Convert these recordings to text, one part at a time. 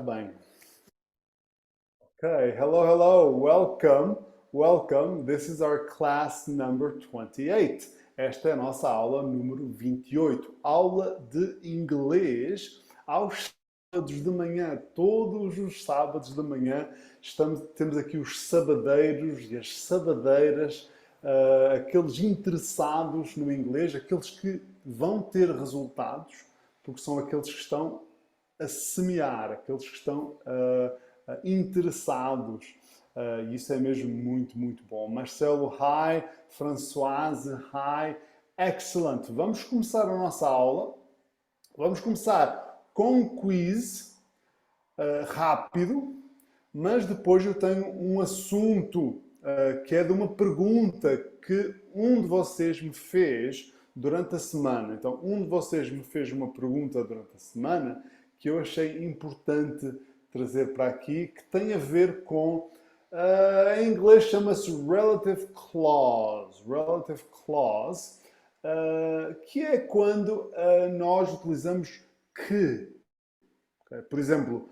Bem. Okay, hello, welcome. This is our class number 28. Esta é a nossa aula número 28. Aula de inglês aos sábados de manhã. Todos os sábados de manhã temos aqui os sabadeiros e as sabadeiras, aqueles interessados no inglês, aqueles que vão ter resultados, porque são aqueles que estão a semear, aqueles que estão interessados. E isso é mesmo muito bom. Marcelo, hi. Françoise, hi. Excellent. Vamos começar a nossa aula. Vamos começar com um quiz rápido, mas depois eu tenho um assunto que é de uma pergunta que um de vocês me fez durante a semana. Então, um de vocês me fez uma pergunta durante a semana que eu achei importante trazer para aqui, que tem a ver com, em inglês chama-se relative clause. Relative clause, que é quando nós utilizamos que. Okay? Por exemplo,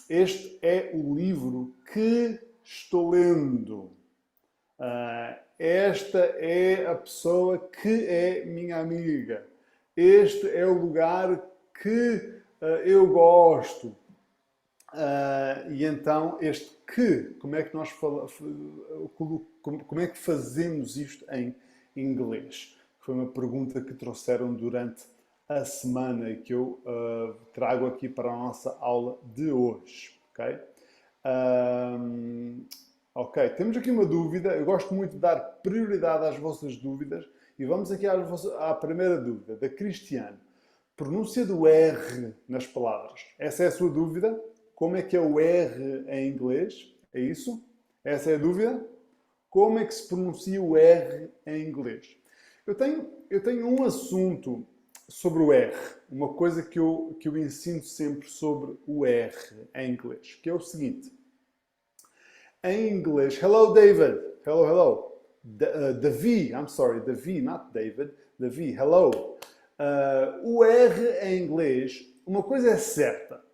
este é o livro que estou lendo. Esta é a pessoa que é minha amiga. Este é o lugar que eu gosto. E então, este que, como é que nós como é que fazemos isto em inglês? Foi uma pergunta que trouxeram durante a semana e que eu trago aqui para a nossa aula de hoje. Ok? Ok, temos aqui uma dúvida. Eu gosto muito de dar prioridade às vossas dúvidas e vamos aqui à primeira dúvida, da Cristiane. Pronúncia do R nas palavras. Essa é a sua dúvida? Como é que é o R em inglês? É isso? Essa é a dúvida? Como é que se pronuncia o R em inglês? Eu tenho um assunto sobre o R, uma coisa que eu ensino sempre sobre o R em inglês, que é o seguinte. Em inglês, hello David, hello. The V, not David, the V, hello. O R em inglês, uma coisa é certa.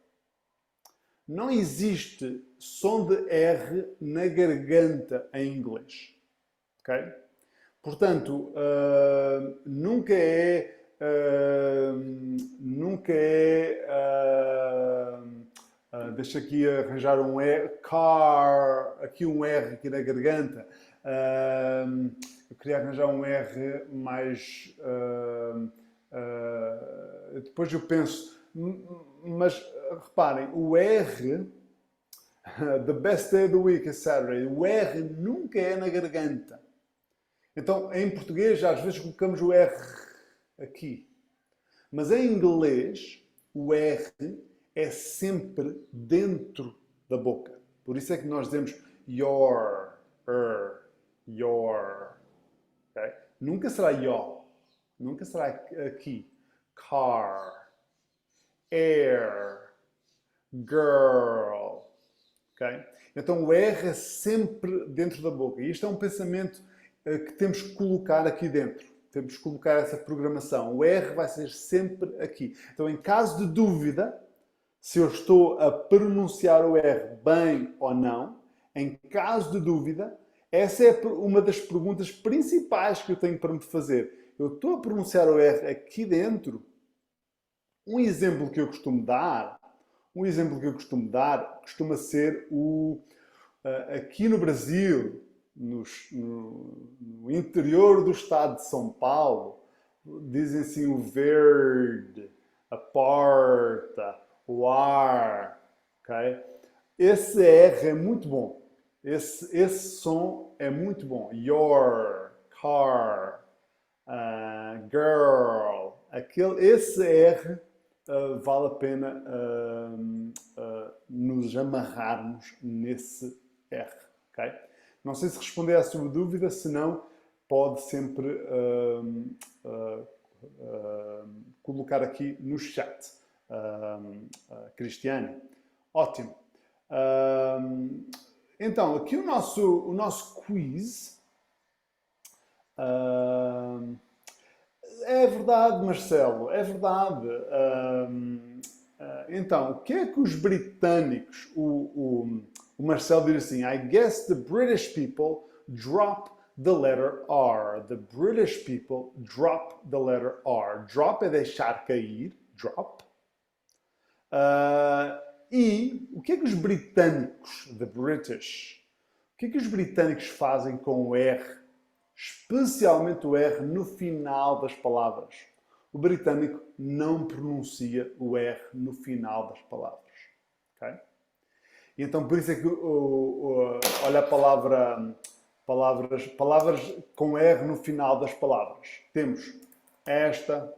Não existe som de R na garganta em inglês. Ok? Portanto, nunca é. Deixa aqui arranjar um R. Car. Aqui um R aqui na garganta. Eu queria arranjar um R mais. Depois eu penso. Mas reparem, o R. The best day of the week is Saturday. O R nunca é na garganta. Então, em português, às vezes colocamos o R aqui. Mas em inglês, o R é sempre dentro da boca. Por isso é que nós dizemos your, your. Okay? Nunca será your. Nunca será aqui. Car, air, girl. Okay? Então o R é sempre dentro da boca. E isto é um pensamento que temos que colocar aqui dentro. Temos que colocar essa programação. O R vai ser sempre aqui. Então, em caso de dúvida, se eu estou a pronunciar o R bem ou não, em caso de dúvida, essa é uma das perguntas principais que eu tenho para me fazer. Eu estou a pronunciar o R aqui dentro? Um exemplo que eu costumo dar costuma ser aqui no Brasil, no interior do estado de São Paulo, dizem assim o verde, a porta, o ar, ok? Esse R é muito bom. Esse som é muito bom. Your, car, girl. Esse R vale a pena nos amarrarmos nesse R, ok? Não sei se responder à sua dúvida, se não, pode sempre colocar aqui no chat. Cristiane. Ótimo. Então, aqui o nosso quiz. É verdade, Marcelo, é verdade. Então, o que é que os britânicos, o Marcelo diz assim, I guess the British people drop the letter R. The British people drop the letter R. Drop é deixar cair, drop. E o que é que os britânicos, the British, o que é que os britânicos fazem com o R, especialmente o R no final das palavras? O britânico não pronuncia o R no final das palavras. Okay? E então, por isso é que, olha a palavras com R no final das palavras. Temos esta,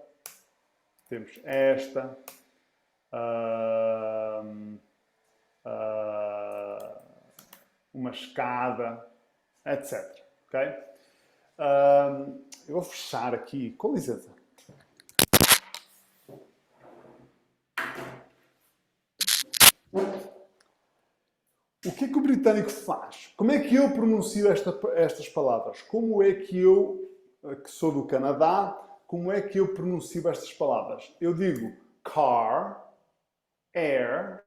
uma escada, etc. Okay? Eu vou fechar aqui, com licença. O que é que o britânico faz? Como é que eu pronuncio estas palavras? Como é que eu, que sou do Canadá, como é que eu pronuncio estas palavras? Eu digo car, air,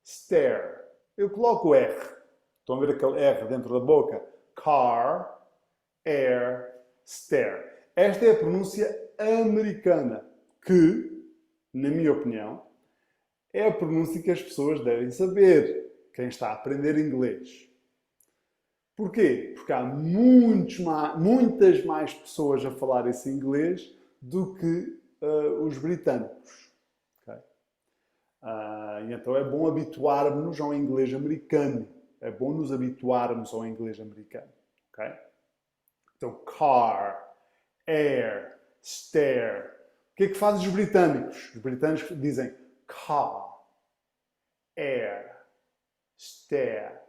stair. Eu coloco o R. Estão a ver aquele R dentro da boca? Car, air, stair. Esta é a pronúncia americana, que, na minha opinião, é a pronúncia que as pessoas devem saber. Quem está a aprender inglês. Porquê? Porque há muitas mais pessoas a falar esse inglês do que os britânicos. Okay? E então é bom habituarmos-nos ao inglês americano. É bom nos habituarmos ao inglês americano. Okay? Então, car, air, stair. O que é que fazem os britânicos? Os britânicos dizem car, air, stair.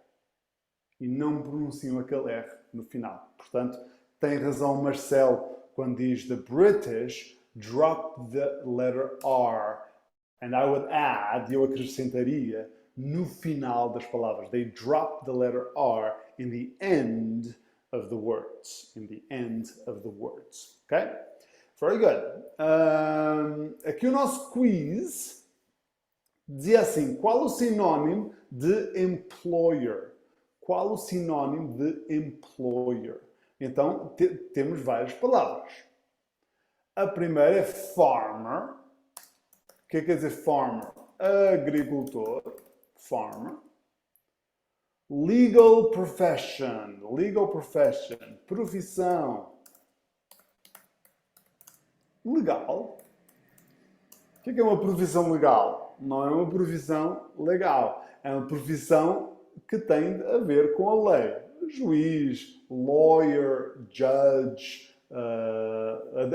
E não pronunciam aquele R no final. Portanto, tem razão Marcel quando diz the British drop the letter R. And I would add, eu acrescentaria, no final das palavras. They drop the letter R in the end of the words. In the end of the words. Okay? Very good. Aqui o nosso quiz dizia assim, qual o sinónimo de employer? Qual o sinónimo de employer? Então, temos várias palavras. A primeira é farmer. O que quer dizer farmer? Agricultor. Farmer. Legal profession. Legal profession. Profissão. Legal. O que é uma profissão legal? Não é uma profissão legal. É uma profissão que tem a ver com a lei. Juiz, lawyer, judge,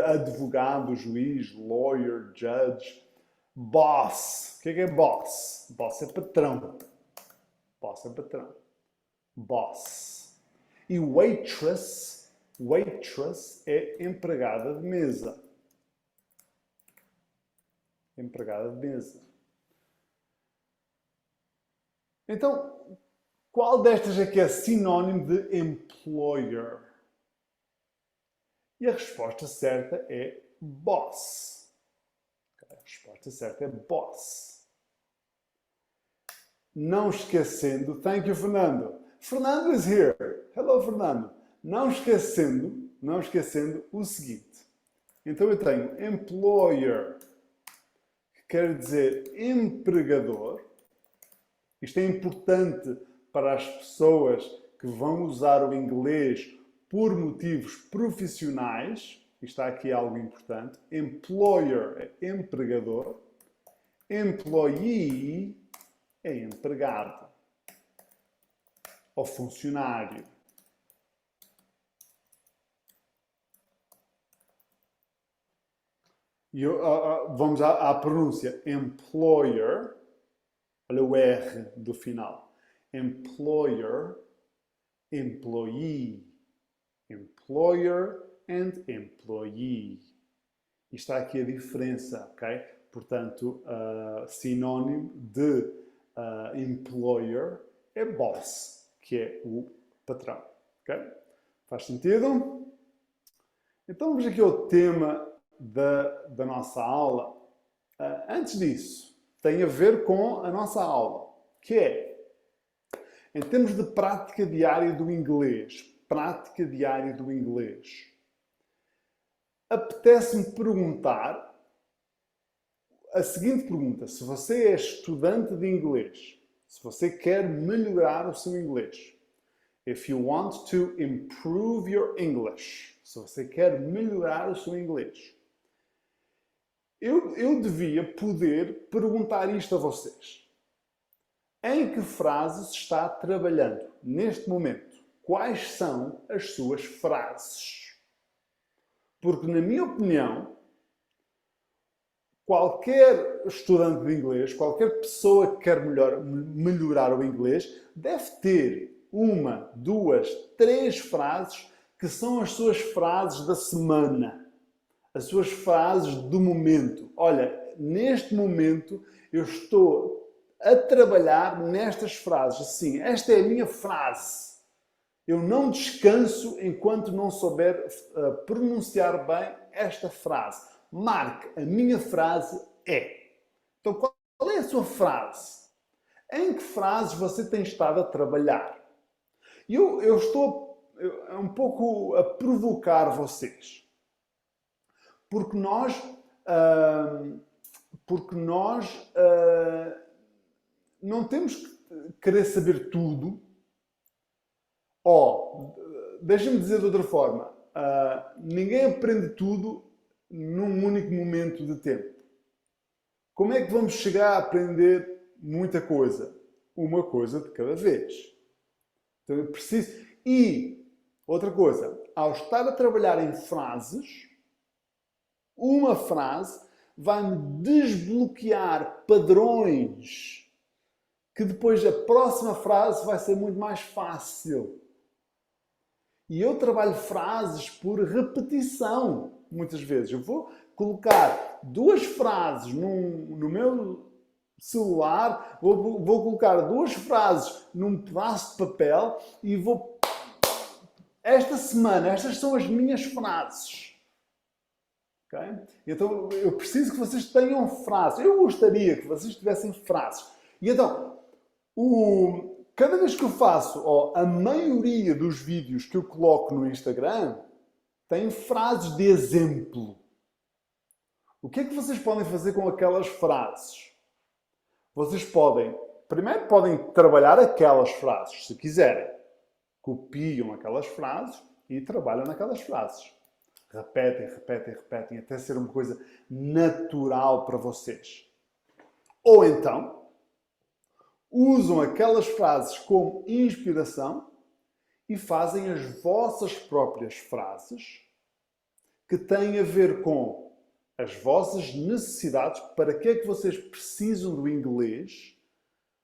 advogado, juiz, lawyer, judge. Boss. O que é boss? Boss é patrão. Boss é patrão. Boss. E waitress, waitress é empregada de mesa. Empregada de mesa. Então, qual destas é que é sinónimo de employer? E a resposta certa é boss. A resposta certa é boss. Não esquecendo, thank you, Fernando. Fernando is here. Hello, Fernando. Não esquecendo o seguinte. Então eu tenho employer, que quer dizer empregador. Isto é importante para as pessoas que vão usar o inglês por motivos profissionais. Está aqui algo importante. Employer é empregador. Employee é empregado. Ou funcionário. E vamos à pronúncia. Employer. Olha o R do final. Employer, employee. Employer and employee. E está aqui a diferença, ok? Portanto, sinónimo de employer é boss, que é o patrão, ok? Faz sentido? Então vamos aqui ao tema da nossa aula. Antes disso, tem a ver com a nossa aula, que é, em termos de prática diária do inglês, apetece-me perguntar a seguinte pergunta: se você é estudante de inglês, se você quer melhorar o seu inglês, if you want to improve your English, se você quer melhorar o seu inglês, eu devia poder perguntar isto a vocês. Em que frases está trabalhando neste momento? Quais são as suas frases? Porque, na minha opinião, qualquer estudante de inglês, qualquer pessoa que quer melhorar o inglês, deve ter uma, duas, três frases que são as suas frases da semana, as suas frases do momento. Olha, neste momento eu estou a trabalhar nestas frases. Sim, esta é a minha frase. Eu não descanso enquanto não souber pronunciar bem esta frase. Marque, a minha frase é. Então, qual é a sua frase? Em que frases você tem estado a trabalhar? Eu estou um pouco a provocar vocês. Porque nós não temos que querer saber tudo. Deixa-me dizer de outra forma. Ninguém aprende tudo num único momento de tempo. Como é que vamos chegar a aprender muita coisa? Uma coisa de cada vez. Então eu preciso... E, outra coisa, ao estar a trabalhar em frases, uma frase vai-me desbloquear padrões que depois a próxima frase vai ser muito mais fácil. E eu trabalho frases por repetição, muitas vezes. Eu vou colocar duas frases no meu celular, vou colocar duas frases num pedaço de papel e vou... Esta semana, estas são as minhas frases. Okay? Então, eu preciso que vocês tenham frases. Eu gostaria que vocês tivessem frases. E então, cada vez que eu faço, a maioria dos vídeos que eu coloco no Instagram tem frases de exemplo. O que é que vocês podem fazer com aquelas frases? Vocês primeiro podem trabalhar aquelas frases, se quiserem. Copiam aquelas frases e trabalham naquelas frases. Repetem, até ser uma coisa natural para vocês. Ou então, usam aquelas frases como inspiração e fazem as vossas próprias frases que têm a ver com as vossas necessidades, para que é que vocês precisam do inglês,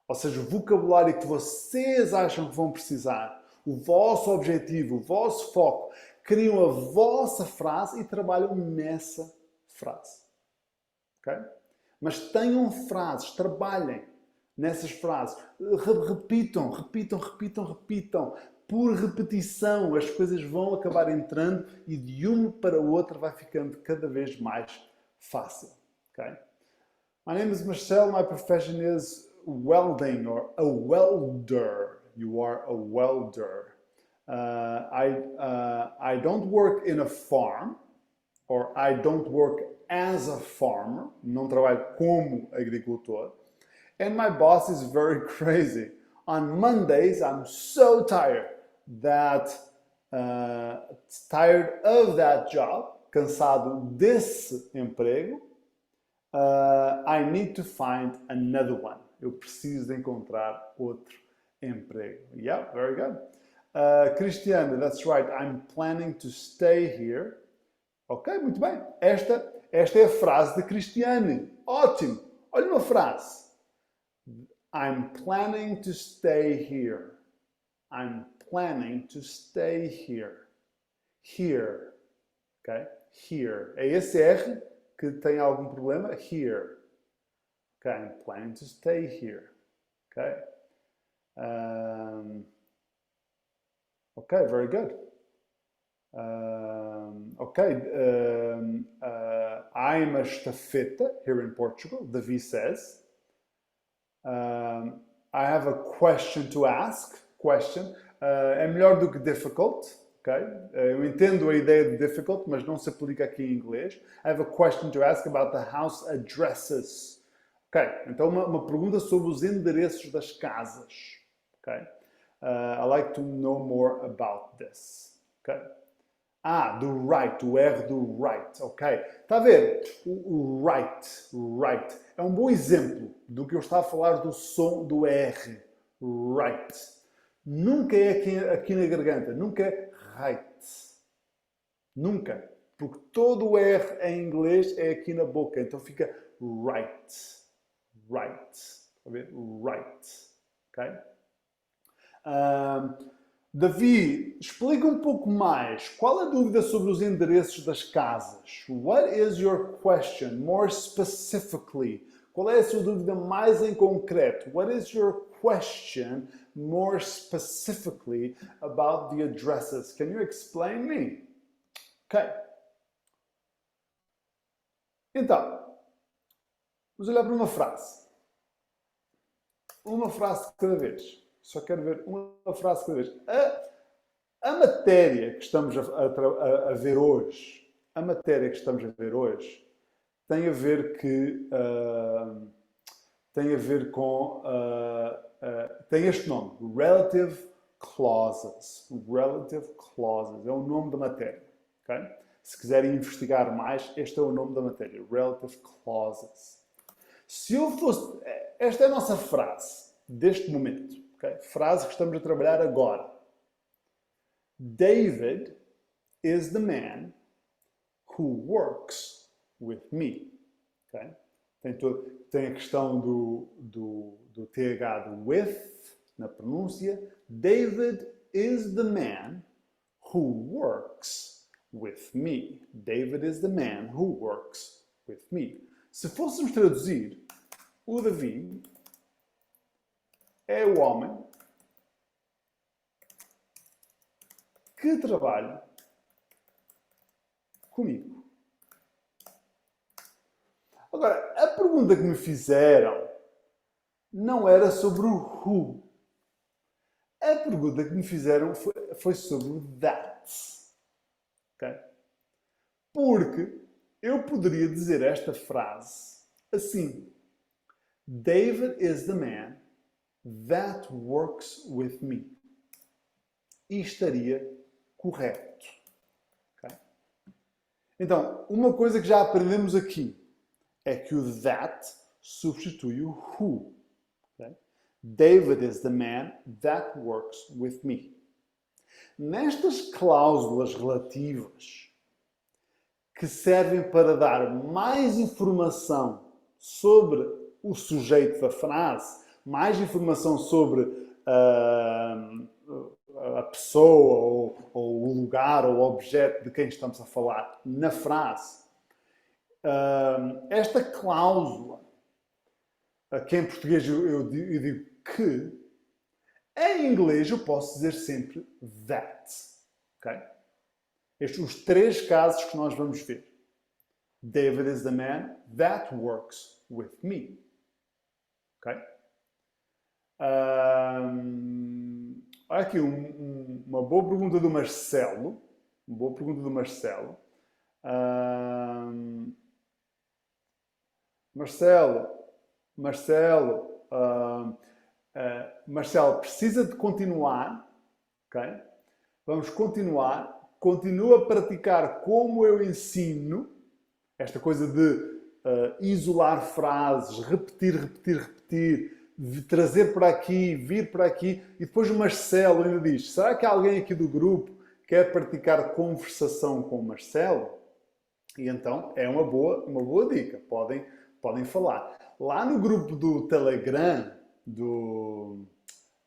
ou seja, o vocabulário que vocês acham que vão precisar, o vosso objetivo, o vosso foco, criam a vossa frase e trabalham nessa frase. Okay? Mas tenham frases, trabalhem nessas frases. Repitam. Por repetição, as coisas vão acabar entrando e de uma para outra vai ficando cada vez mais fácil. Okay? My name is Marcel. My profession is welding or a welder. You are a welder. I don't work in a farm, or I don't work as a farmer. Não trabalho como agricultor. And my boss is very crazy. On Mondays, I'm so tired tired of that job, cansado desse emprego. I need to find another one. Eu preciso de encontrar outro emprego. Yeah, very good. Cristiano, that's right. I'm planning to stay here. Ok, muito bem. Esta é a frase de Cristiano. Ótimo. Olha uma frase. I'm planning to stay here. I'm planning to stay here. Here. Ok? Here. É esse R que tem algum problema? Here. Ok, I'm planning to stay here. Ok? Ok, very good. I'm a estafeta here in Portugal. Davi says. I have a question to ask. Question. É melhor do que difficult. Okay? Eu entendo a ideia de difficult, mas não se aplica aqui em inglês. I have a question to ask about the house addresses. Ok, então uma pergunta sobre os endereços das casas. Ok? I like to know more about this. Ok? Do right, o R do right, ok? Está a ver? O right. É um bom exemplo do que eu estava a falar do som do R. Right. Nunca é aqui na garganta, nunca é right. Nunca. Porque todo o R em inglês é aqui na boca, então fica right. Right. Está a ver? Right. Ok? Davi, explica um pouco mais. Qual a dúvida sobre os endereços das casas? What is your question more specifically? Qual é a sua dúvida mais em concreto? What is your question more specifically about the addresses? Can you explain me? Ok. Então, vamos olhar para uma frase. Uma frase de cada vez. Só quero ver uma frase de cada vez. A matéria que estamos a ver hoje, tem a ver com tem este nome, relative clauses. Relative clauses é o nome da matéria. Okay? Se quiserem investigar mais, este é o nome da matéria, relative clauses. Se eu fosse, esta é a nossa frase deste momento, okay? Frase que estamos a trabalhar agora. David is the man who works with me. Okay? Tem a questão do TH do with na pronúncia. David is the man who works with me. David is the man who works with me. Se fôssemos traduzir, o Davi é o homem que trabalha comigo. Agora, a pergunta que me fizeram não era sobre o who. A pergunta que me fizeram foi sobre o that. Okay? Porque eu poderia dizer esta frase assim: David is the man that works with me. E estaria correto. Okay? Então, uma coisa que já aprendemos aqui é que o that substitui o who. Okay? David is the man that works with me. Nestas cláusulas relativas que servem para dar mais informação sobre o sujeito da frase, mais informação sobre a pessoa ou o lugar ou o objeto de quem estamos a falar na frase. Esta cláusula, que em português eu digo que, em inglês eu posso dizer sempre that. Okay? Estes são os três casos que nós vamos ver. David is the man that works with me. Okay? Olha aqui uma boa pergunta do Marcelo. Marcelo, precisa de continuar. Okay? Vamos continuar. Continua a praticar como eu ensino. Esta coisa de isolar frases, repetir, trazer para aqui, vir para aqui. E depois o Marcelo ainda diz: será que alguém aqui do grupo quer praticar conversação com o Marcelo? E então é uma boa dica. Podem falar. Lá no grupo do Telegram,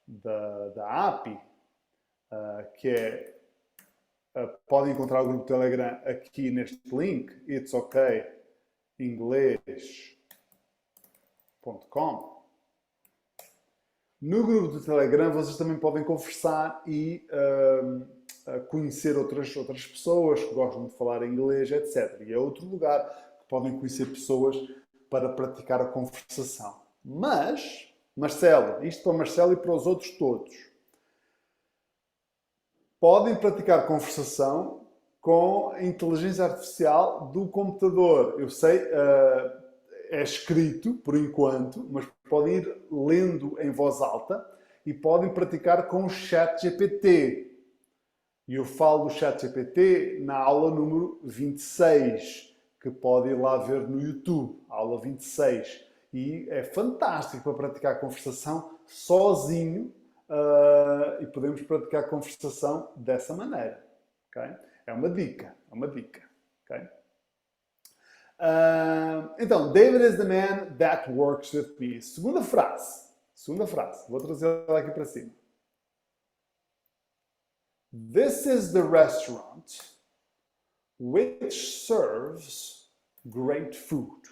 da API, que é... podem encontrar o grupo Telegram aqui neste link, itsokingles.com. No grupo do Telegram vocês também podem conversar e conhecer outras pessoas que gostam de falar inglês, etc. E é outro lugar que podem conhecer pessoas para praticar a conversação. Mas Marcelo, isto para Marcelo e para os outros todos. Podem praticar conversação com a inteligência artificial do computador. Eu sei, é escrito por enquanto, mas podem ir lendo em voz alta e podem praticar com o ChatGPT. E eu falo do ChatGPT na aula número 26, que podem ir lá ver no YouTube, aula 26. E é fantástico para praticar conversação sozinho e podemos praticar conversação dessa maneira. Okay? É uma dica, é uma dica. Okay? Então, David is the man that works with me. Segunda frase, vou trazê-la aqui para cima. This is the restaurant which serves great food.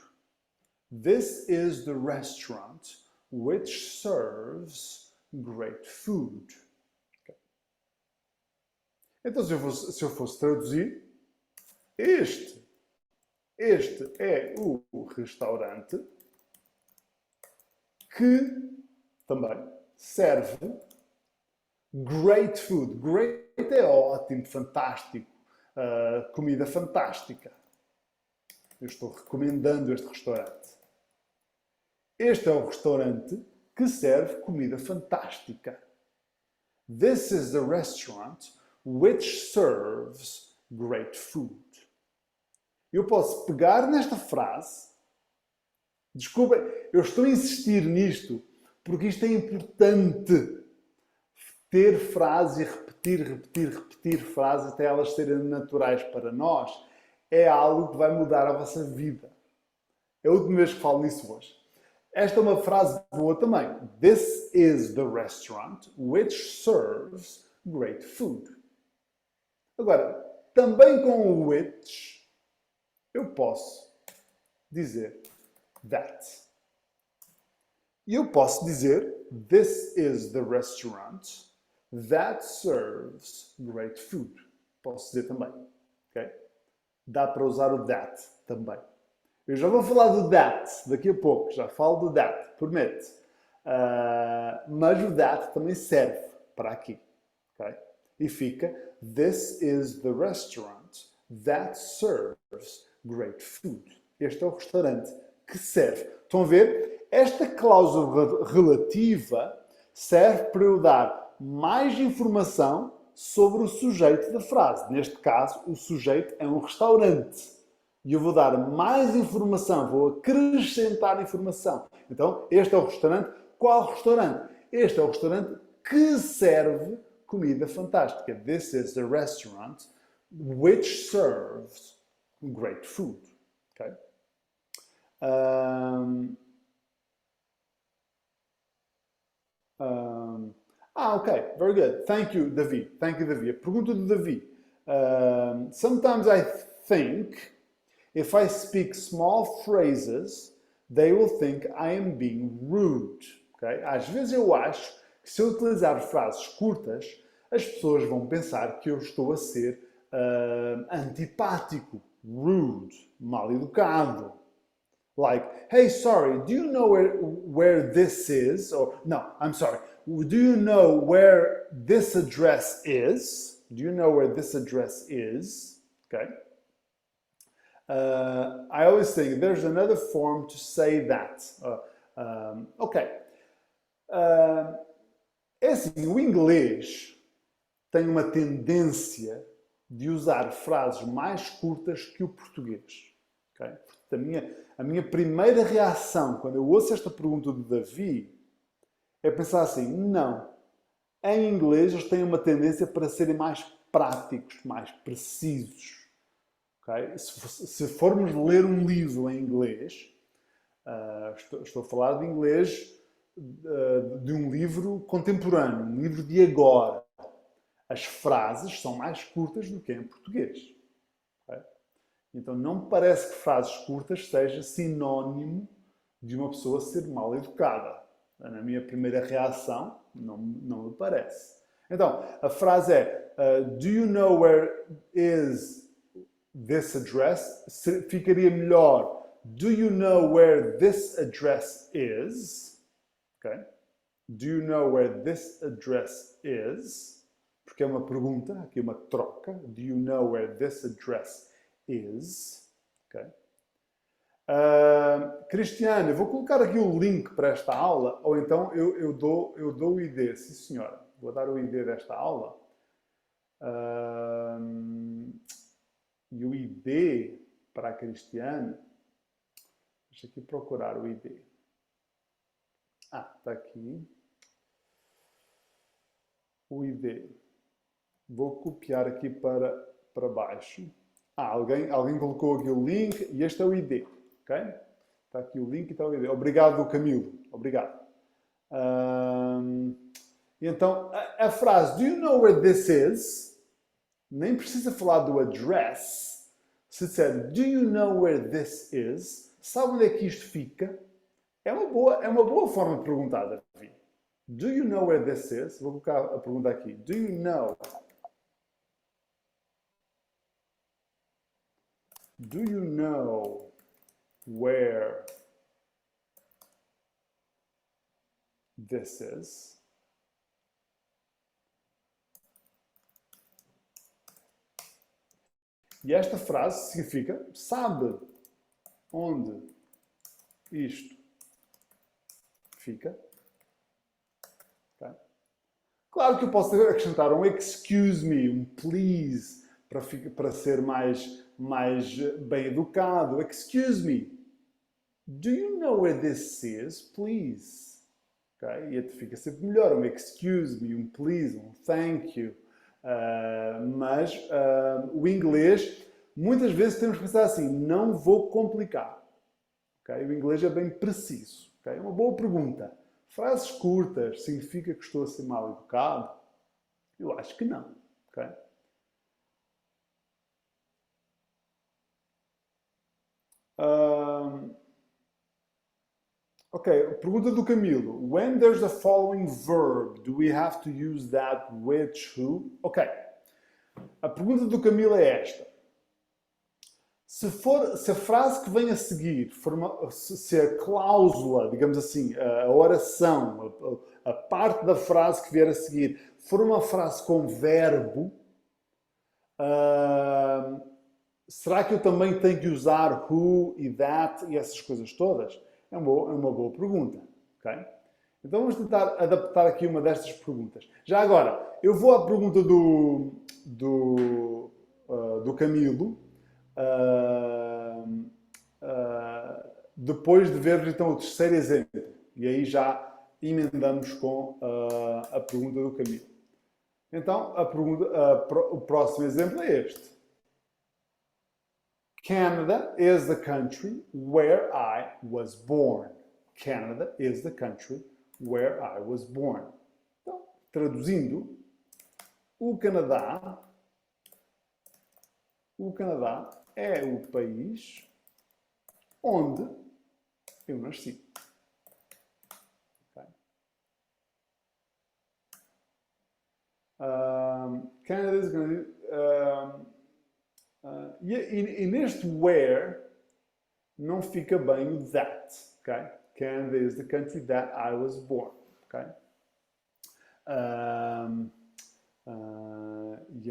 This is the restaurant which serves great food. Okay. Então, se eu fosse traduzir, este é o restaurante que também serve great food. Great é ótimo, fantástico, comida fantástica. Eu estou recomendando este restaurante. Este é o restaurante que serve comida fantástica. This is the restaurant which serves great food. Eu posso pegar nesta frase. Desculpa, eu estou a insistir nisto porque isto é importante. Ter frases e repetir frases até elas serem naturais para nós é algo que vai mudar a vossa vida. É a última vez que falo nisso hoje. Esta é uma frase boa também. This is the restaurant which serves great food. Agora, também com o which, eu posso dizer that. E eu posso dizer this is the restaurant that serves great food. Posso dizer também. Okay? Dá para usar o that também. Eu já vou falar do that daqui a pouco. Já falo do that, prometo. Mas o that também serve para aqui. Okay? E fica this is the restaurant that serves great food. Este é o restaurante que serve. Estão a ver? Esta cláusula relativa serve para eu dar mais informação sobre o sujeito da frase. Neste caso, o sujeito é um restaurante. E eu vou dar mais informação, vou acrescentar informação. Então, este é o restaurante. Qual restaurante? Este é o restaurante que serve comida fantástica. This is the restaurant which serves great food. Okay? Okay. Very good. Thank you, Davi. Thank you, Davi. A pergunta do Davi. Sometimes I think if I speak small phrases, they will think I am being rude. Okay? Às vezes eu acho que se eu utilizar frases curtas, as pessoas vão pensar que eu estou a ser antipático, rude, mal educado. Like, hey, sorry, do you know where this is? Or, no, I'm sorry. Do you know where this address is? Do you know where this address is? Okay. I always think there's another form to say that. Ok. É assim, o inglês tem uma tendência de usar frases mais curtas que o português. Okay? A minha primeira reação quando eu ouço esta pergunta do Davi é pensar assim, não. Em inglês eles têm uma tendência para serem mais práticos, mais precisos. Okay? Se formos ler um livro em inglês, estou a falar de inglês de um livro contemporâneo, um livro de agora. As frases são mais curtas do que em português. Okay? Então não me parece que frases curtas seja sinónimo de uma pessoa ser mal educada. Na minha primeira reação, não me parece. Então, a frase é do you know where is this address? Ficaria melhor do you know where this address is? Okay? Do you know where this address is? Porque é uma pergunta, aqui uma troca. Do you know where this address is? Okay. Cristiano, eu vou colocar aqui o link para esta aula, ou então eu dou o ID. Sim, senhora. Vou dar o ID desta aula. E o ID para a Cristiane. Deixa aqui procurar o ID. Está aqui. O ID. Vou copiar aqui para baixo. Alguém colocou aqui o link e este é o ID. Ok? Está aqui o link e está o ID. Obrigado, Camilo. Obrigado. Então, a frase Do you know where this is? Nem precisa falar do address. Se disser Do you know where this is? Sabe onde é que isto fica? É uma boa forma de perguntar, Davi. Do you know where this is? Vou colocar a pergunta aqui. Do you know? Do you know where this is? E esta frase significa sabe onde isto fica? Okay. Claro que eu posso acrescentar um excuse me, um please, para ser mais bem educado. Excuse me, do you know where this is, please? Okay? E fica sempre melhor um excuse me, um please, um thank you. Mas o inglês, muitas vezes temos que pensar assim, não vou complicar. Okay? O inglês é bem preciso. Okay? É uma boa pergunta. Frases curtas significa que estou a ser mal educado? Eu acho que não. Okay? Ok, pergunta do Camilo. When there's the following verb, do we have to use that which, who? Ok. A pergunta do Camilo é esta. Se a frase que vem a seguir, se a cláusula, digamos assim, a oração, a parte da frase que vier a seguir, for uma frase com verbo, será que eu também tenho que usar who e that e essas coisas todas? É uma boa pergunta. Okay? Então vamos tentar adaptar aqui uma destas perguntas. Já agora, eu vou à pergunta do Camilo. Depois de ver então o terceiro exemplo. E aí já emendamos com a pergunta do Camilo. Então, o próximo exemplo é este. Canada is the country where I was born. Canada is the country where I was born. Então, traduzindo, o Canadá é o país onde eu nasci. Okay. Canada is going to... e neste where não fica bem o that. Okay? Canada is the country that I was born. Okay? E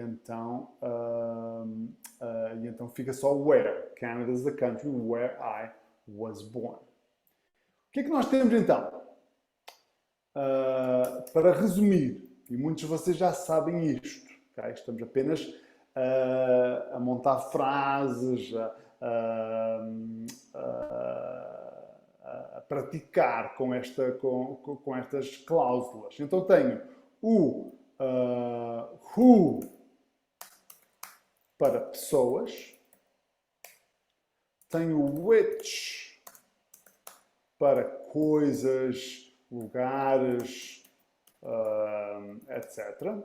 então fica só where. Canada is the country where I was born. O que é que nós temos então? Para resumir, e muitos de vocês já sabem isto, okay? Estamos apenas a montar frases, a praticar com estas cláusulas. Então tenho o who para pessoas, tenho o which para coisas, lugares, etc.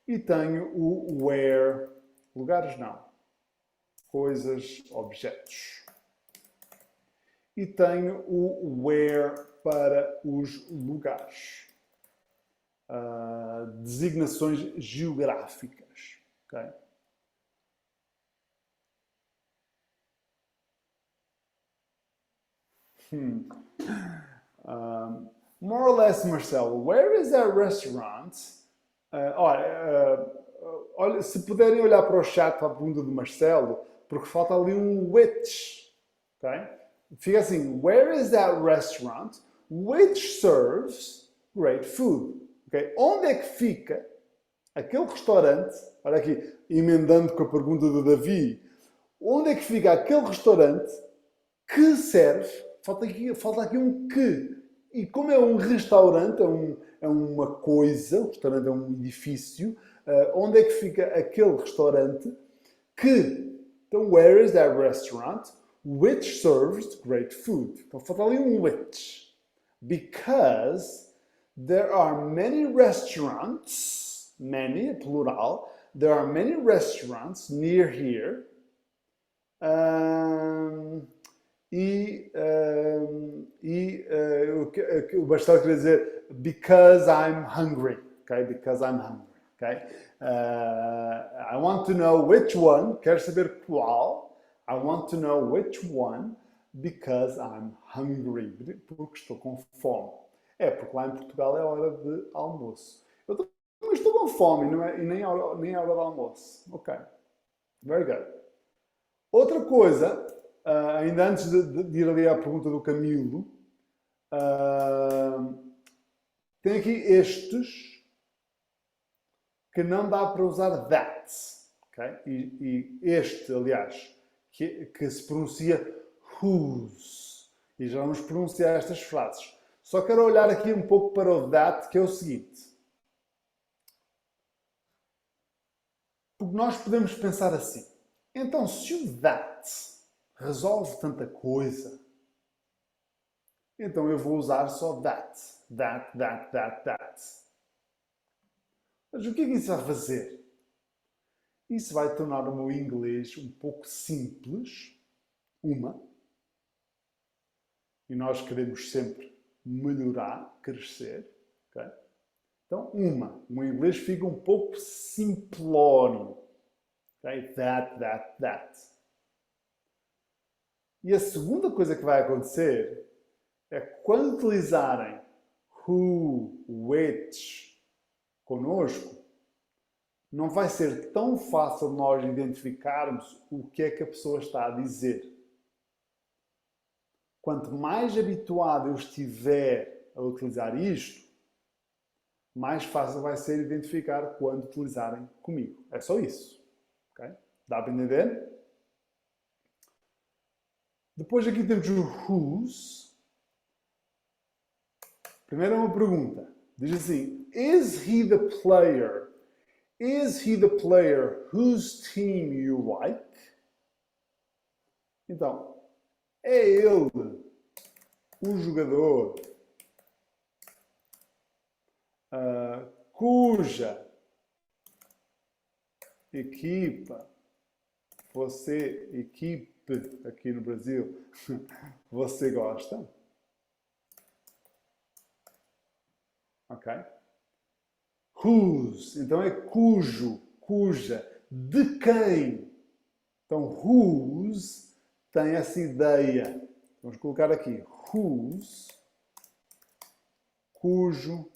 E tenho o where, lugares não, coisas, objetos. E tenho o where para os lugares. Designações geográficas. Okay? more or less, Marcelo, where is that restaurant? Olha, se puderem olhar para o chat, para a pergunta do Marcelo, porque falta ali um which. Okay? Fica assim, where is that restaurant which serves great food? Okay? Onde é que fica aquele restaurante? Olha aqui, emendando com a pergunta do Davi, onde é que fica aquele restaurante que serve? Falta aqui um que. E como é um restaurante, é uma coisa, o restaurante é um edifício, onde é que fica aquele restaurante que... Então, where is that restaurant which serves great food? Então, falta ali um which. Because there are many restaurants, many, plural, there are many restaurants near here. O Bastel quer dizer because I'm hungry, okay? Because I'm hungry, okay? I want to know which one, quero saber qual. I want to know which one because I'm hungry, porque estou com fome. É, porque lá em Portugal é hora de almoço. Eu também estou com fome e nem é hora de almoço. Ok, very good. Outra coisa, ainda antes de ir ali à pergunta do Camilo, tem aqui estes que não dá para usar that. Okay? E este, aliás, que se pronuncia whose. E já vamos pronunciar estas frases. Só quero olhar aqui um pouco para o that, que é o seguinte. Porque nós podemos pensar assim. Então, se o that resolve tanta coisa, então eu vou usar só that. That. Mas o que é que isso vai fazer? Isso vai tornar o meu inglês um pouco simples. E nós queremos sempre melhorar, crescer. Okay? Então, o meu inglês fica um pouco simplório. Okay? That. E a segunda coisa que vai acontecer é quando utilizarem who, which conosco, não vai ser tão fácil nós identificarmos o que é que a pessoa está a dizer. Quanto mais habituado eu estiver a utilizar isto, mais fácil vai ser identificar quando utilizarem comigo. É só isso. Okay? Dá para entender? Depois aqui temos o whose. Primeiro é uma pergunta. Diz assim, Is he the player whose team you like? Então, é ele o jogador cuja equipa equipe aqui no Brasil, você gosta? Ok? Whose, então é cujo, cuja, de quem? Então, whose tem essa ideia. Vamos colocar aqui, whose, cujo,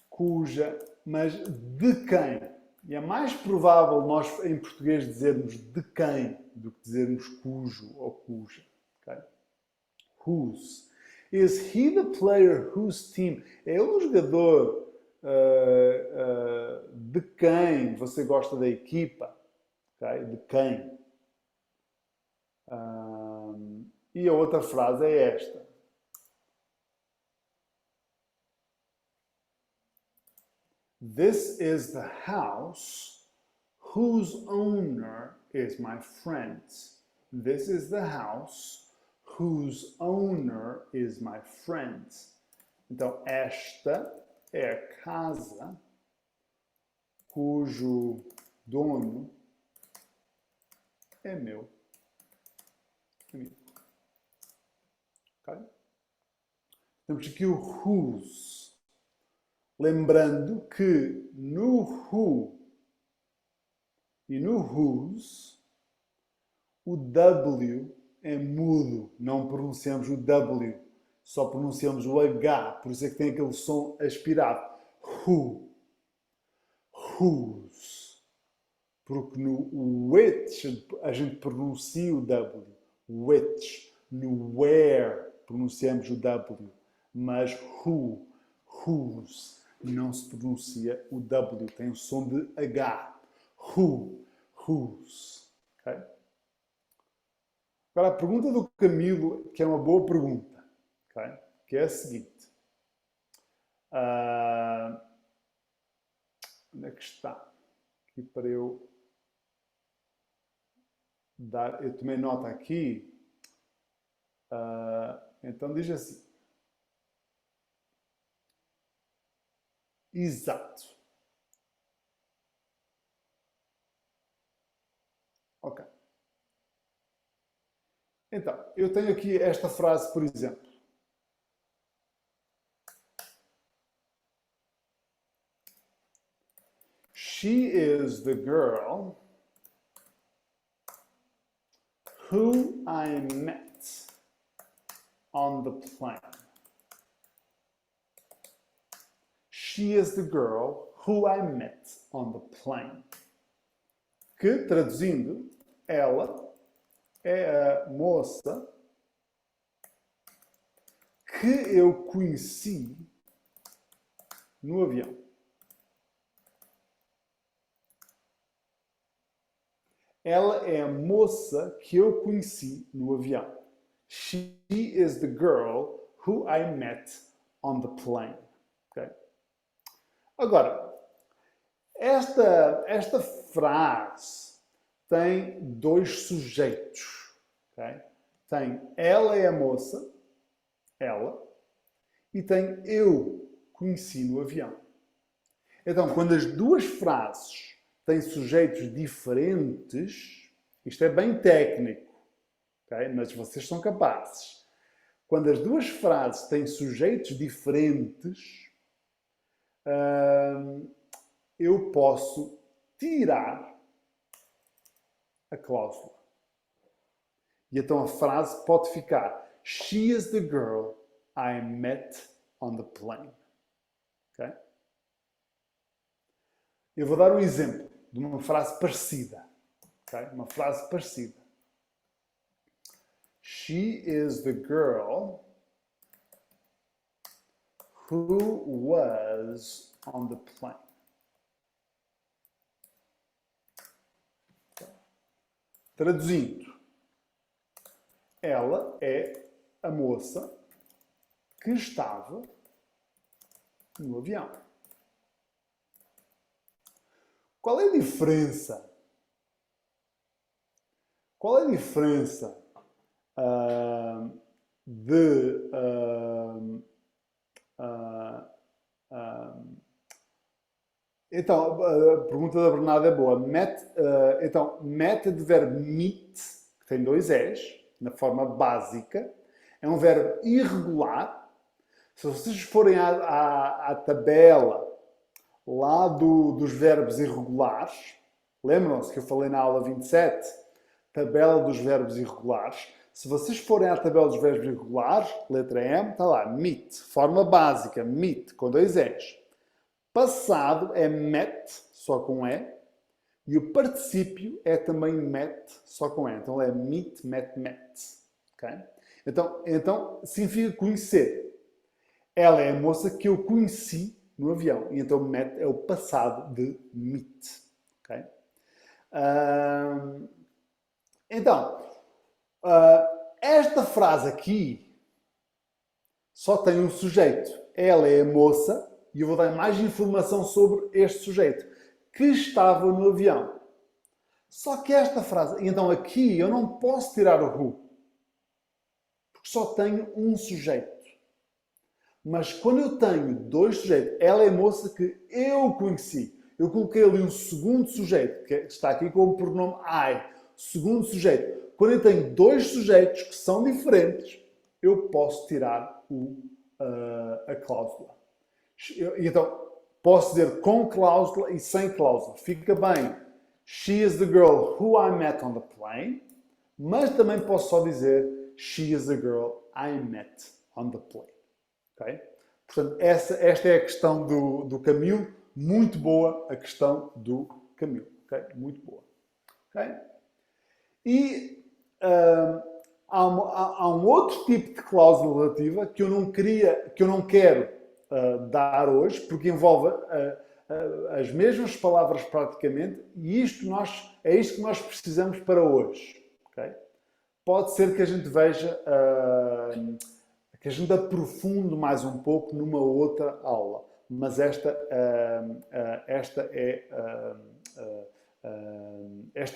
cuja, mas de quem? E é mais provável nós, em português, dizermos de quem do que dizermos cujo ou cuja. Okay? Whose. Is he the player whose team? É ele o jogador de quem você gosta da equipa? Okay? De quem? E a outra frase é esta. This is the house whose owner is my friend. This is the house whose owner is my friend. Então, esta é a casa cujo dono é meu amigo. Okay? Temos aqui o whose. Lembrando que no who e no whose, o W é mudo, não pronunciamos o W, só pronunciamos o H, por isso é que tem aquele som aspirado. Who, whose, porque no which a gente pronuncia o W, which, no where pronunciamos o W, mas who, whose, não se pronuncia o W, tem o som de H. Who, whose. Okay? Agora, a pergunta do Camilo, que é uma boa pergunta, okay? Que é a seguinte. Onde é que está? Aqui para eu dar... Eu tomei nota aqui. Então diz assim. Exato. Ok. Então, eu tenho aqui esta frase, por exemplo. She is the girl who I met on the plane. She is the girl who I met on the plane. Que, traduzindo, ela é a moça que eu conheci no avião. Ela é a moça que eu conheci no avião. She is the girl who I met on the plane. Okay? Agora, esta frase tem dois sujeitos. Okay? Tem ela é a moça, ela, e tem eu conheci no avião. Então, quando as duas frases têm sujeitos diferentes, isto é bem técnico, okay? Mas vocês são capazes. Quando as duas frases têm sujeitos diferentes, eu posso tirar a cláusula. E então a frase pode ficar: She is the girl I met on the plane. Okay? Eu vou dar um exemplo de uma frase parecida. Okay? Uma frase parecida. She is the girl who was on the plane. Traduzindo, ela é a moça que estava no avião. Qual é a diferença? Qual é a diferença Então, a pergunta da Bernardo é boa. Então, met de verbo meet, que tem dois es, na forma básica, é um verbo irregular. Se vocês forem à tabela lá dos verbos irregulares, lembram-se que eu falei na aula 27, tabela dos verbos irregulares. Se vocês forem à tabela dos verbos irregulares, letra M, está lá, meet, forma básica, meet, com dois es. Passado é met, só com E, e o particípio é também met, só com E. Então é meet, met, met. Okay? Então significa conhecer. Ela é a moça que eu conheci no avião. E então met é o passado de meet. Okay? Esta frase aqui só tem um sujeito. Ela é a moça. E eu vou dar mais informação sobre este sujeito que estava no avião. Só que esta frase... Então aqui eu não posso tirar o who. Porque só tenho um sujeito. Mas quando eu tenho dois sujeitos, ela é a moça que eu conheci. Eu coloquei ali um segundo sujeito, que está aqui com o pronome I. Segundo sujeito. Quando eu tenho dois sujeitos que são diferentes, eu posso tirar a cláusula. Então, posso dizer com cláusula e sem cláusula. Fica bem. She is the girl who I met on the plane. Mas também posso só dizer she is a girl I met on the plane. Okay? Portanto, esta é a questão do Camilo. Muito boa a questão do Camilo. Okay? Muito boa. Okay? E há um outro tipo de cláusula relativa que eu não quero dar hoje, porque envolve as mesmas palavras praticamente, e é isto que nós precisamos para hoje. Okay? Pode ser que a gente veja, que a gente aprofunde mais um pouco numa outra aula, mas esta é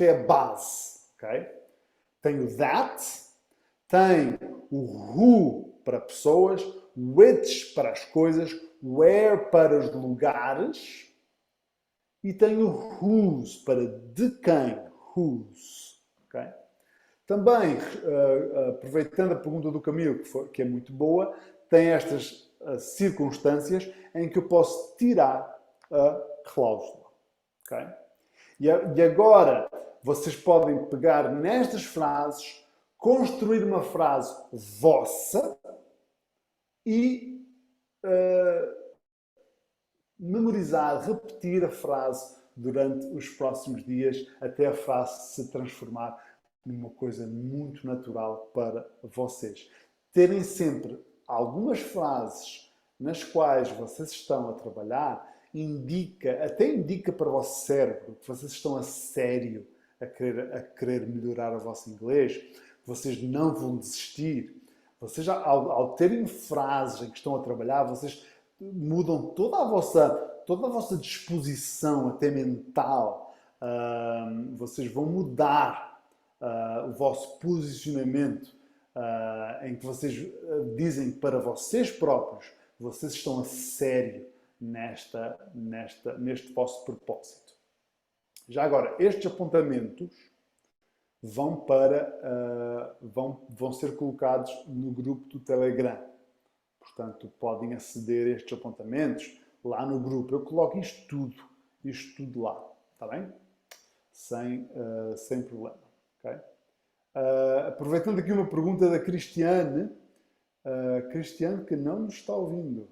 a base. Okay? Tem o that, tem o who para pessoas, which para as coisas, where para os lugares e tem o whose para de quem, whose. Okay? Também, aproveitando a pergunta do Camilo, que é muito boa, tem estas circunstâncias em que eu posso tirar a cláusula. Okay? E agora, vocês podem pegar nestas frases, construir uma frase vossa e memorizar, repetir a frase durante os próximos dias até a frase se transformar numa coisa muito natural para vocês. Terem sempre algumas frases nas quais vocês estão a trabalhar até indica para o vosso cérebro que vocês estão a sério a querer melhorar o vosso inglês, que vocês não vão desistir. Vocês, ao terem frases em que estão a trabalhar, vocês mudam toda a vossa disposição, até mental. Vocês vão mudar o vosso posicionamento, em que vocês dizem para vocês próprios que vocês estão a sério neste vosso propósito. Já agora, estes apontamentos vão ser colocados no grupo do Telegram. Portanto, podem aceder a estes apontamentos lá no grupo. Eu coloco isto tudo lá. Está bem? Sem problema. Okay? Aproveitando aqui uma pergunta da Cristiane. Cristiane que não nos está ouvindo.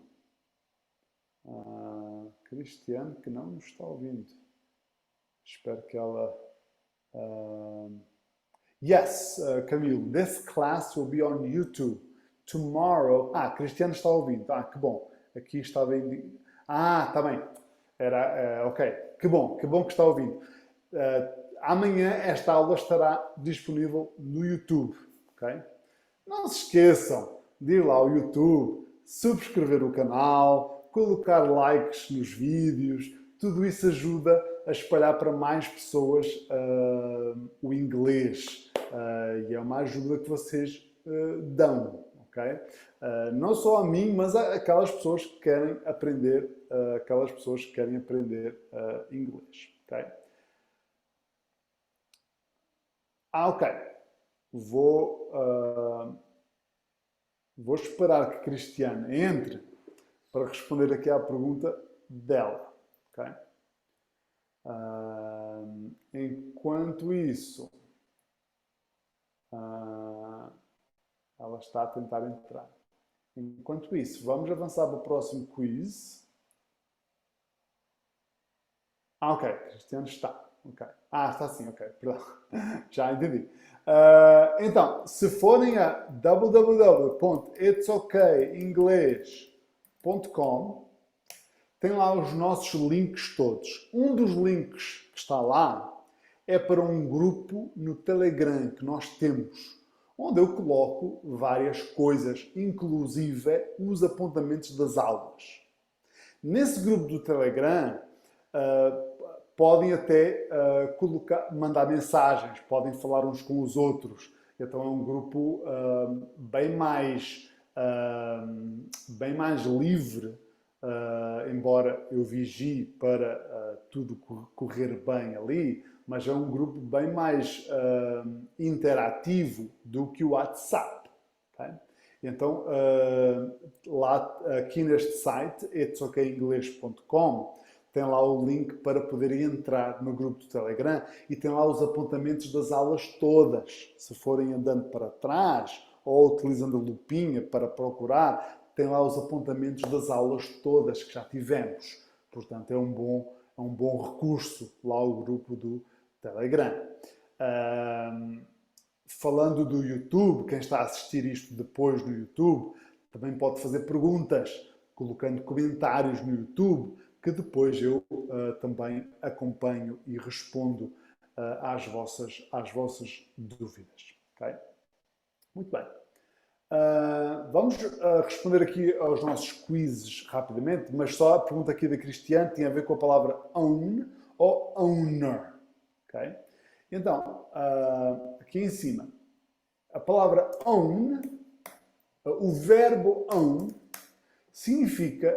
Cristiane que não nos está ouvindo. Espero que ela... Yes, Camilo, this class will be on YouTube. Tomorrow... Cristiano está ouvindo. Que bom. Aqui estava... está bem. Ok. Que bom que está ouvindo. Amanhã esta aula estará disponível no YouTube. Ok? Não se esqueçam de ir lá ao YouTube, subscrever o canal, colocar likes nos vídeos. Tudo isso ajuda a espalhar para mais pessoas o inglês. E é uma ajuda que vocês dão. Okay? Não só a mim, mas a aquelas pessoas que querem aprender, inglês. Okay? Ok. Vou esperar que Cristiane entre para responder aqui à pergunta dela. Okay? Enquanto isso, ela está a tentar entrar. Enquanto isso, vamos avançar para o próximo quiz. Ok, Cristiano está. Okay. Está sim, ok. Perdão. Já entendi. Então, se forem a www.itsokingles.com, tem lá os nossos links todos. Um dos links que está lá é para um grupo no Telegram que nós temos, onde eu coloco várias coisas, inclusive os apontamentos das aulas. Nesse grupo do Telegram, podem até mandar mensagens, podem falar uns com os outros. Então é um grupo bem mais livre, embora eu vigie para tudo correr bem ali, mas é um grupo bem mais interativo do que o WhatsApp. Okay? Então, lá aqui neste site, itsokingles.com, tem lá o link para poderem entrar no grupo do Telegram e tem lá os apontamentos das aulas todas. Se forem andando para trás ou utilizando a lupinha para procurar, tem lá os apontamentos das aulas todas que já tivemos. Portanto, é um bom recurso lá o grupo do Telegram. Falando do YouTube, quem está a assistir isto depois no YouTube, também pode fazer perguntas, colocando comentários no YouTube, que depois eu também acompanho e respondo às vossas dúvidas. Okay? Muito bem. Vamos responder aqui aos nossos quizzes rapidamente, mas só a pergunta aqui da Cristiane tinha a ver com a palavra own ou owner. Okay? Então, aqui em cima, a palavra own, o verbo own, significa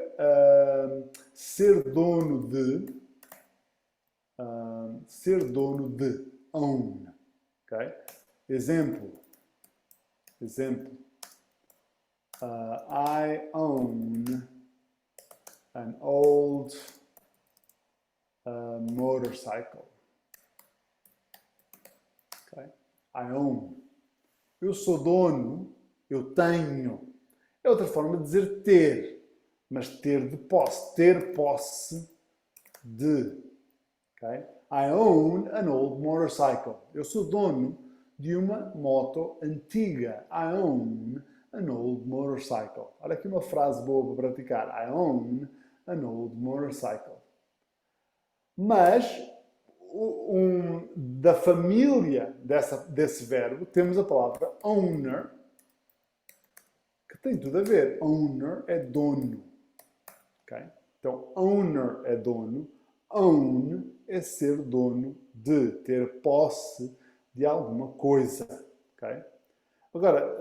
ser dono de, own. Okay? Exemplo. I own an old motorcycle. Okay? I own. Eu sou dono, eu tenho. É outra forma de dizer ter, mas ter de posse, ter posse de. Okay? I own an old motorcycle. Eu sou dono de uma moto antiga. I own an old motorcycle. Olha aqui uma frase boa para praticar. I own an old motorcycle. Mas, da família desse verbo, temos a palavra owner, que tem tudo a ver. Owner é dono. Okay? Então, owner é dono. Own é ser dono de, ter posse de alguma coisa. Okay? Agora,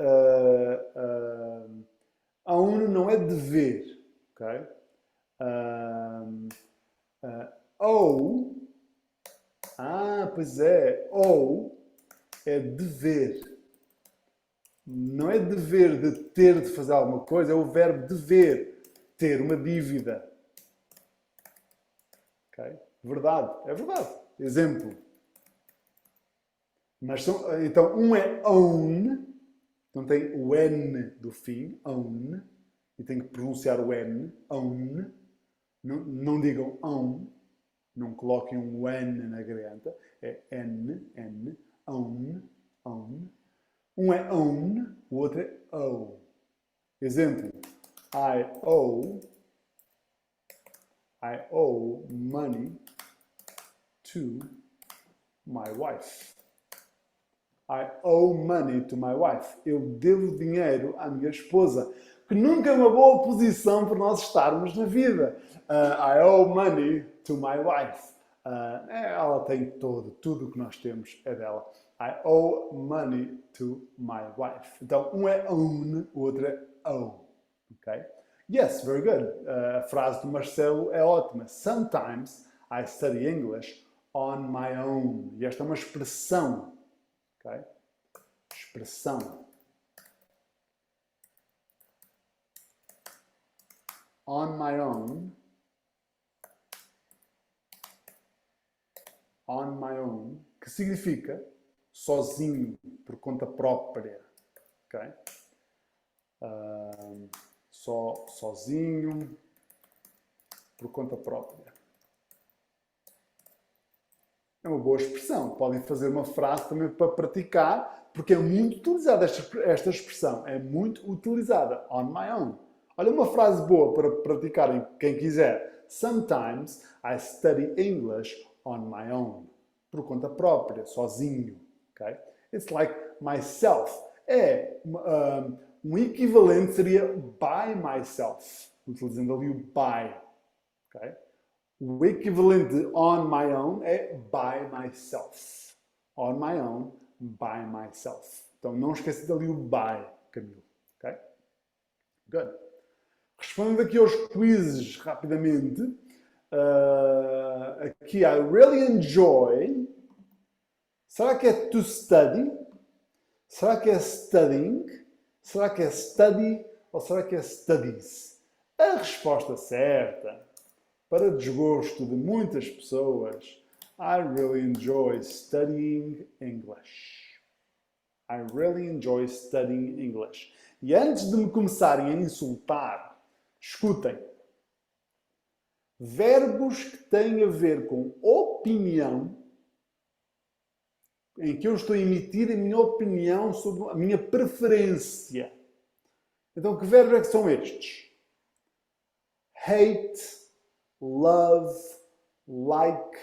own não é dever. Okay? Pois é. Ou é dever. Não é dever de ter de fazer alguma coisa, é o verbo dever. Ter uma dívida. Okay? Verdade. É verdade. Exemplo. Mas então, um é own, então tem o N do fim, own, e tem que pronunciar o N, own. Não digam own, não coloquem um N na garganta, é N, own, own. Um é own, o outro é owe. Exemplo, I owe money to my wife. I owe money to my wife. Eu devo dinheiro à minha esposa. Que nunca é uma boa posição para nós estarmos na vida. I owe money to my wife. Ela tem tudo o que nós temos é dela. I owe money to my wife. Então, um é own, o outro é owe. Okay? Yes, very good. A frase do Marcelo é ótima. Sometimes I study English on my own. E esta é uma expressão. Okay? Expressão. On my own. On my own. Que significa sozinho, por conta própria. Okay? Sozinho, por conta própria. É uma boa expressão. Podem fazer uma frase também para praticar, porque é muito utilizada esta expressão. É muito utilizada. On my own. Olha uma frase boa para praticarem, quem quiser. Sometimes I study English on my own. Por conta própria, sozinho. Okay? It's like myself. Um equivalente seria by myself. Utilizando ali o by. Okay? O equivalente de on my own é by myself. On my own, by myself. Então não esqueça dali o by, Camilo. Ok? Good. Respondendo aqui aos quizzes rapidamente. Aqui, I really enjoy. Será que é to study? Será que é studying? Será que é study? Ou será que é studies? A resposta certa para desgosto de muitas pessoas, I really enjoy studying English. I really enjoy studying English. E antes de me começarem a insultar, escutem. Verbos que têm a ver com opinião, em que eu estou a emitir a minha opinião sobre a minha preferência. Então, que verbos é que são estes? Hate, love, like,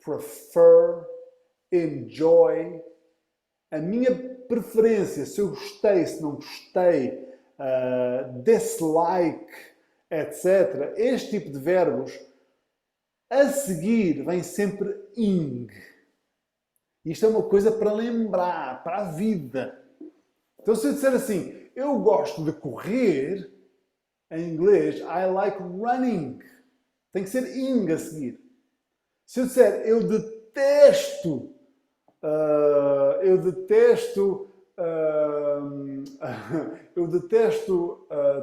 prefer, enjoy. A minha preferência, se eu gostei, se não gostei, dislike, etc. Este tipo de verbos, a seguir vem sempre ing. Isto é uma coisa para lembrar, para a vida. Então, se eu disser assim, eu gosto de correr, em inglês, I like running. Tem que ser ing a seguir. Se eu disser, eu detesto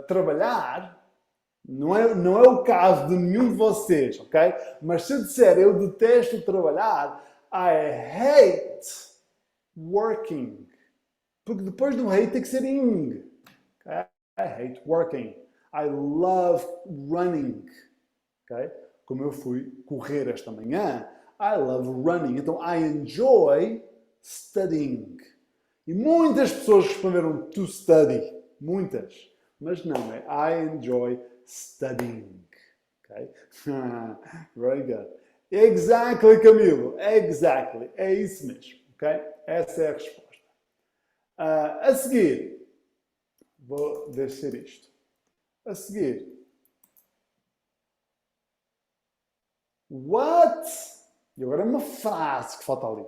trabalhar, não é o caso de nenhum de vocês, ok? Mas se eu disser, eu detesto trabalhar, I hate working. Porque depois do hate tem que ser ing. Okay? I hate working. I love running. Okay? Como eu fui correr esta manhã, I love running. Então, I enjoy studying. E muitas pessoas responderam to study. Muitas. Mas não, é I enjoy studying. Okay? Very good. Exactly, Camilo. Exactly. É isso mesmo. Okay? Essa é a resposta. A seguir, vou deixar isto. A seguir, what? E agora é uma frase que falta ali.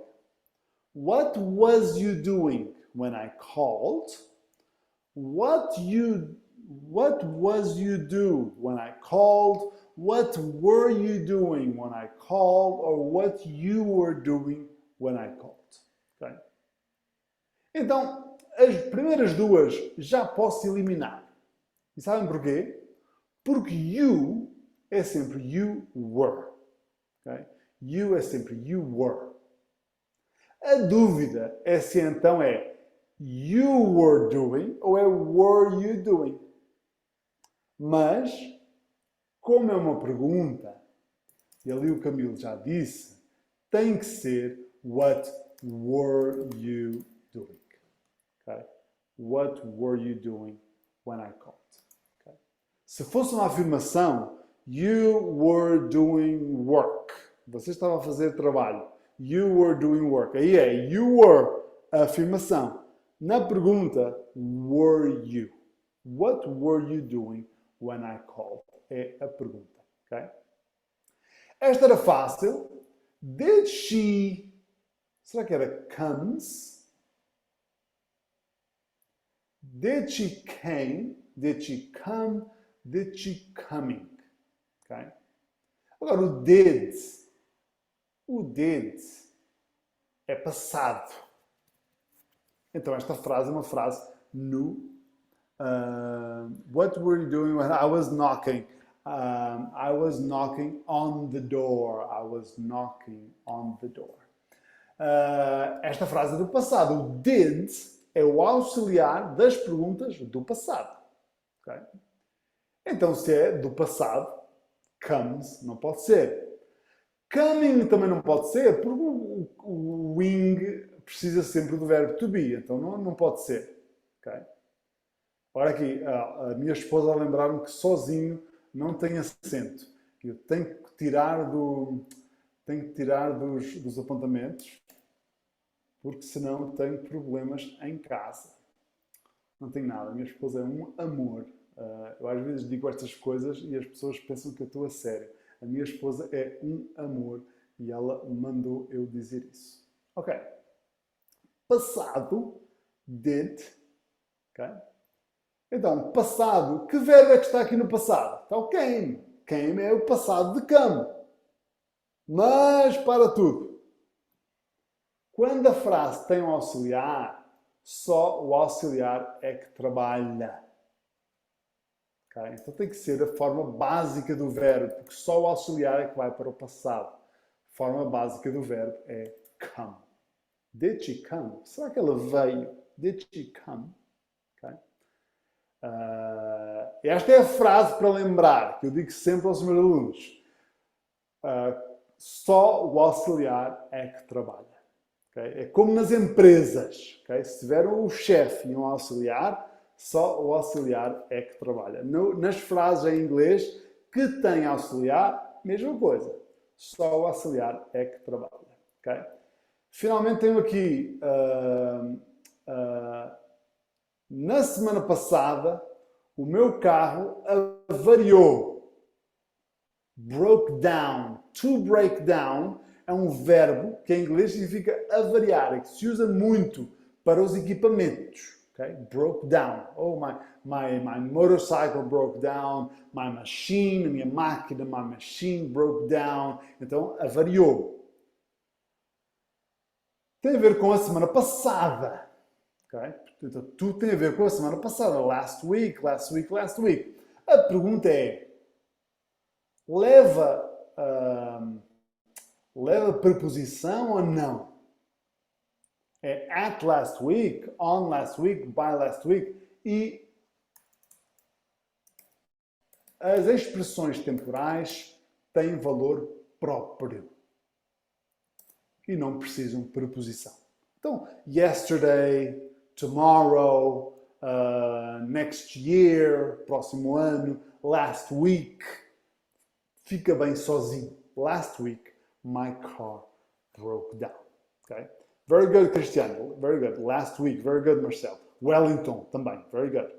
What was you doing when I called? What was you do when I called? What were you doing when I called? Or what you were doing when I called? Okay? Então, as primeiras duas já posso eliminar. E sabem porquê? Porque you é sempre you were. Okay? You é sempre you were. A dúvida é se então é you were doing ou é were you doing. Mas, como é uma pergunta, e ali o Camilo já disse, tem que ser what were you doing. Okay? What were you doing when I called? Okay? Se fosse uma afirmação, you were doing work. Você estava a fazer trabalho. You were doing work. Aí é you were, a afirmação. Na pergunta, were you? What were you doing when I called? É a pergunta. Okay? Esta era fácil. Did she... Será que era comes? Did she came? Did she come? Did she coming? Okay? Agora, o did é passado. Então, esta frase é uma frase no. What were you doing when I was knocking? I was knocking on the door. I was knocking on the door. Esta frase é do passado. O did é o auxiliar das perguntas do passado. Okay? Então, se é do passado, comes não pode ser. Coming também não pode ser, porque o wing precisa sempre do verbo to be, então não pode ser. Okay? Ora aqui, a minha esposa a lembrar-me que sozinho não tem acento. Eu tenho que tirar dos apontamentos, porque senão tenho problemas em casa. Não tenho nada. A minha esposa é um amor. Eu às vezes digo estas coisas e as pessoas pensam que eu estou a sério. A minha esposa é um amor e ela mandou eu dizer isso. Ok. Passado, did. Ok? Então, passado. Que verbo é que está aqui no passado? Está o came. Came é o passado de come. Mas, para tudo. Quando a frase tem um auxiliar, só o auxiliar é que trabalha. Okay? Então tem que ser a forma básica do verbo, porque só o auxiliar é que vai para o passado. A forma básica do verbo é come. Did she come? Será que ela veio? Did she come? Okay? Esta é a frase para lembrar, que eu digo sempre aos meus alunos. Só o auxiliar é que trabalha. Okay? É como nas empresas. Okay? Se tiver o chefe e um auxiliar, só o auxiliar é que trabalha. Nas frases em inglês que têm auxiliar, mesma coisa. Só o auxiliar é que trabalha. Okay? Finalmente tenho aqui, na semana passada, o meu carro avariou. Broke down. To break down é um verbo que em inglês significa avariar e que se usa muito para os equipamentos. Okay? Broke down. Oh, my motorcycle broke down. My machine, a minha máquina, my machine broke down. Então, avariou. Tem a ver com a semana passada. Okay? Então, tudo tem a ver com a semana passada. Last week, last week, last week. A pergunta é, leva preposição ou não? É at last week, on last week, by last week. E as expressões temporais têm valor próprio e não precisam de preposição. Então, yesterday, tomorrow, next year, próximo ano, last week, fica bem sozinho. Last week, my car broke down. Okay? Very good, Cristiano. Very good. Last week, very good, Marcelo. Wellington, também. Very good.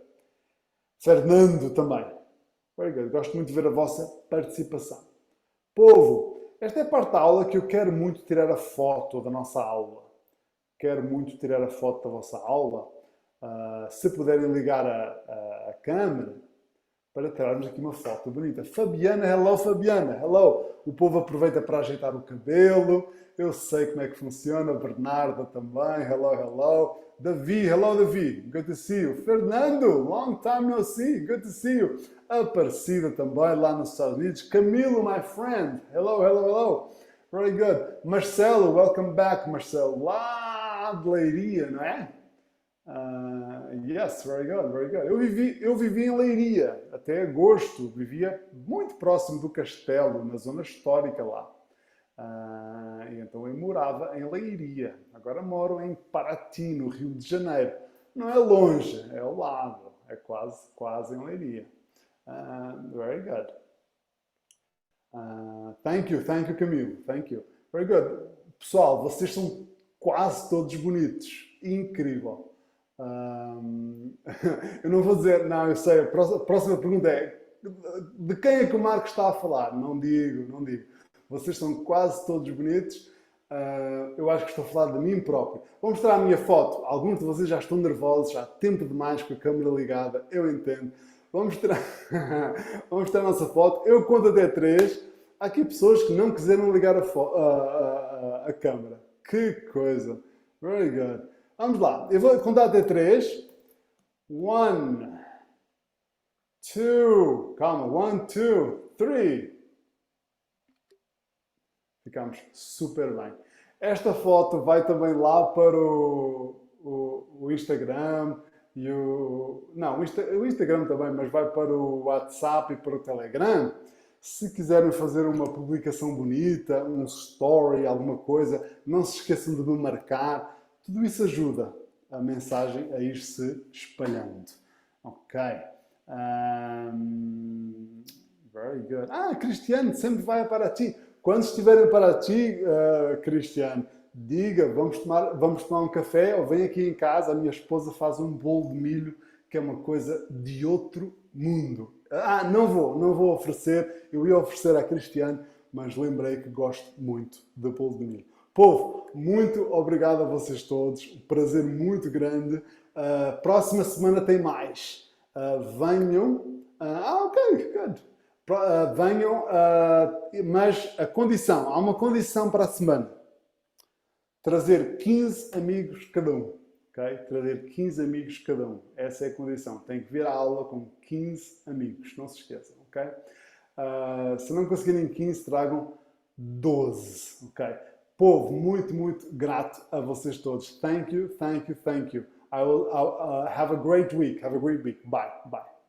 Fernando, também. Very good. Gosto muito de ver a vossa participação. Povo, esta é a parte da aula que eu quero muito tirar a foto da nossa aula. Quero muito tirar a foto da vossa aula. Se puderem ligar a câmera para tirarmos aqui uma foto bonita. Fabiana, hello Fabiana, hello. O povo aproveita para ajeitar o cabelo. Eu sei como é que funciona. Bernarda também, hello, hello. Davi, hello Davi, good to see you. Fernando, long time no see, good to see you. Aparecida também lá nos Estados Unidos. Camilo, my friend, hello, hello, hello. Very good. Marcelo, welcome back, Marcelo. Lá de Leiria, não é? Yes, very good, very good. Eu vivi em Leiria até agosto. Vivia muito próximo do castelo, na zona histórica lá. E então eu morava em Leiria. Agora moro em Paraty, no Rio de Janeiro. Não é longe, é ao lado. É quase em Leiria. Very good. Thank you, Camilo. Thank you. Very good. Pessoal, vocês são quase todos bonitos. Incrível. Eu não vou dizer, não, eu sei. A próxima pergunta é: de quem é que o Marco está a falar? Não digo. Vocês são quase todos bonitos. Eu acho que estou a falar de mim próprio. Vou mostrar a minha foto. Alguns de vocês já estão nervosos, já há tempo demais com a câmera ligada. Eu entendo. Vamos mostrar a nossa foto. Eu conto até 3. Há aqui pessoas que não quiseram ligar a câmera. Que coisa. Very good. Vamos lá. Eu vou contar até 3. 1, 2. Calma. 1, 2, 3. Ficamos super bem. Esta foto vai também lá para o Instagram e o Instagram também, mas vai para o WhatsApp e para o Telegram. Se quiserem fazer uma publicação bonita, um story, alguma coisa, não se esqueçam de me marcar. Tudo isso ajuda a mensagem a ir se espalhando. Ok. Very good. Cristiano, sempre vai para ti. Quando estiverem para ti, Cristiano, diga, vamos tomar um café ou vem aqui em casa. A minha esposa faz um bolo de milho que é uma coisa de outro mundo. Não vou oferecer. Eu ia oferecer a Cristiano, mas lembrei que gosto muito de bolo de milho. Povo, muito obrigado a vocês todos. Um prazer muito grande. Próxima semana tem mais. Venham. Ok, good. Venham, mas há uma condição para a semana. Trazer 15 amigos cada um. ok? Trazer 15 amigos cada um. Essa é a condição. Tem que vir à aula com 15 amigos, não se esqueçam, ok? Se não conseguirem 15, tragam 12, ok? Povo, muito, muito grato a vocês todos. Thank you, thank you, thank you. I'll have a great week. Have a great week. Bye, bye.